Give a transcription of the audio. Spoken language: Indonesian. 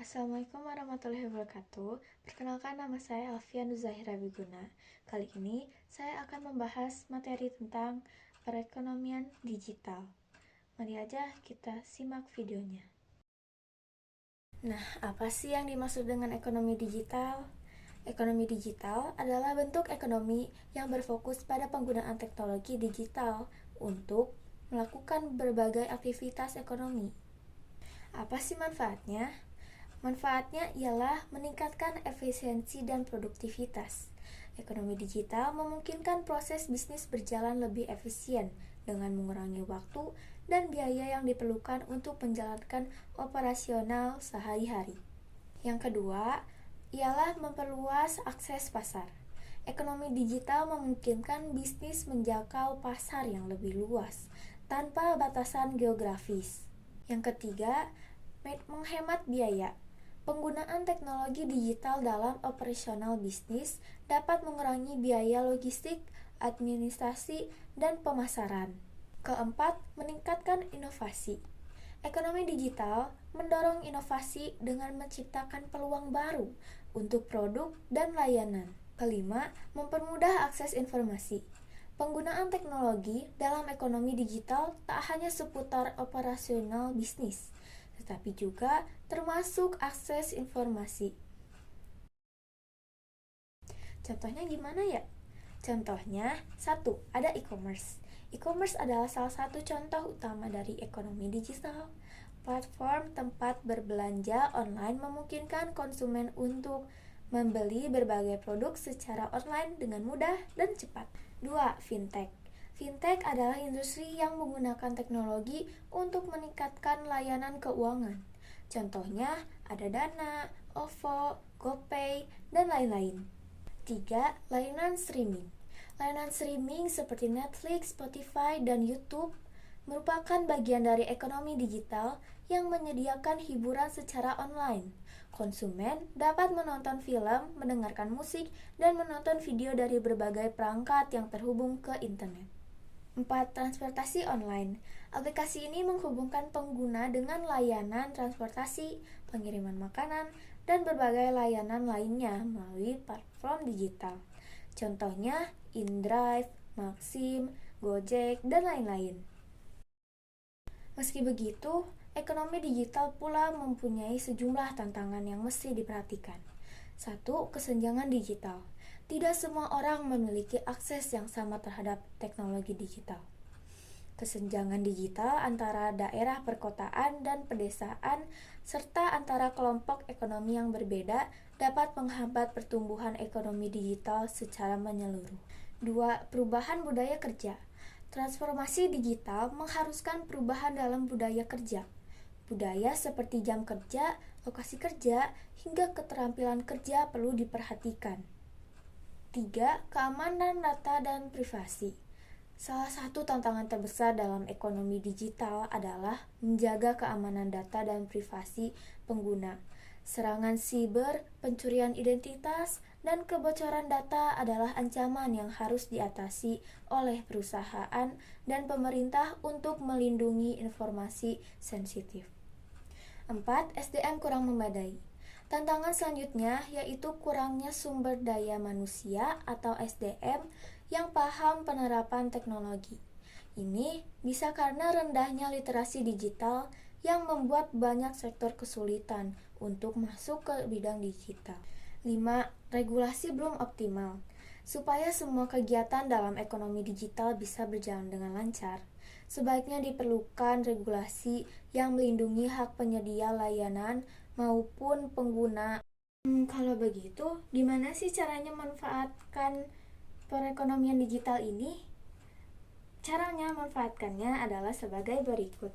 Assalamualaikum warahmatullahi wabarakatuh. Perkenalkan, nama saya Alfian Zahira Wiguna. Kali ini saya akan membahas materi tentang perekonomian digital. Mari aja kita simak videonya. Nah, apa sih yang dimaksud dengan ekonomi digital? Ekonomi digital adalah bentuk ekonomi yang berfokus pada penggunaan teknologi digital untuk melakukan berbagai aktivitas ekonomi. Apa sih manfaatnya? Manfaatnya ialah meningkatkan efisiensi dan produktivitas. Ekonomi digital memungkinkan proses bisnis berjalan lebih efisien dengan mengurangi waktu dan biaya yang diperlukan untuk menjalankan operasional sehari-hari. Yang kedua, ialah memperluas akses pasar. Ekonomi digital memungkinkan bisnis menjangkau pasar yang lebih luas tanpa batasan geografis. Yang ketiga, menghemat biaya. Penggunaan teknologi digital dalam operasional bisnis dapat mengurangi biaya logistik, administrasi, dan pemasaran. Keempat, meningkatkan inovasi. Ekonomi digital mendorong inovasi dengan menciptakan peluang baru untuk produk dan layanan. Kelima, mempermudah akses informasi. Penggunaan teknologi dalam ekonomi digital tak hanya seputar operasional bisnis, tetapi juga termasuk akses informasi. Contohnya gimana ya? Contohnya, 1. Ada e-commerce. E-commerce adalah salah satu contoh utama dari ekonomi digital. Platform tempat berbelanja online memungkinkan konsumen untuk membeli berbagai produk secara online dengan mudah dan cepat. 2. Fintech. Fintech adalah industri yang menggunakan teknologi untuk meningkatkan layanan keuangan. Contohnya ada Dana, OVO, GoPay, dan lain-lain. 3. Layanan streaming. Layanan streaming seperti Netflix, Spotify, dan YouTube merupakan bagian dari ekonomi digital yang menyediakan hiburan secara online. Konsumen dapat menonton film, mendengarkan musik, dan menonton video dari berbagai perangkat yang terhubung ke internet. 4. Transportasi online. Aplikasi ini menghubungkan pengguna dengan layanan transportasi, pengiriman makanan, dan berbagai layanan lainnya melalui platform digital. Contohnya InDrive, Maxim, Gojek, dan lain-lain. Meski begitu, ekonomi digital pula mempunyai sejumlah tantangan yang mesti diperhatikan. 1. Kesenjangan digital. Tidak semua orang memiliki akses yang sama terhadap teknologi digital. Kesenjangan digital antara daerah perkotaan dan pedesaan serta antara kelompok ekonomi yang berbeda dapat menghambat pertumbuhan ekonomi digital secara menyeluruh. 2. Perubahan budaya kerja. Transformasi digital mengharuskan perubahan dalam budaya kerja. Budaya seperti jam kerja, lokasi kerja, hingga keterampilan kerja perlu diperhatikan. 3. Keamanan data dan privasi. Salah satu tantangan terbesar dalam ekonomi digital adalah menjaga keamanan data dan privasi pengguna. Serangan siber, pencurian identitas, dan kebocoran data adalah ancaman yang harus diatasi oleh perusahaan dan pemerintah untuk melindungi informasi sensitif. 4. SDM kurang memadai. Tantangan selanjutnya yaitu kurangnya sumber daya manusia atau SDM yang paham penerapan teknologi. Ini bisa karena rendahnya literasi digital yang membuat banyak sektor kesulitan untuk masuk ke bidang digital. 5. Regulasi belum optimal. Supaya semua kegiatan dalam ekonomi digital bisa berjalan dengan lancar, sebaiknya diperlukan regulasi yang melindungi hak penyedia layanan maupun pengguna. Kalau begitu, gimana sih caranya memanfaatkan perekonomian digital ini? Caranya memanfaatkannya adalah sebagai berikut.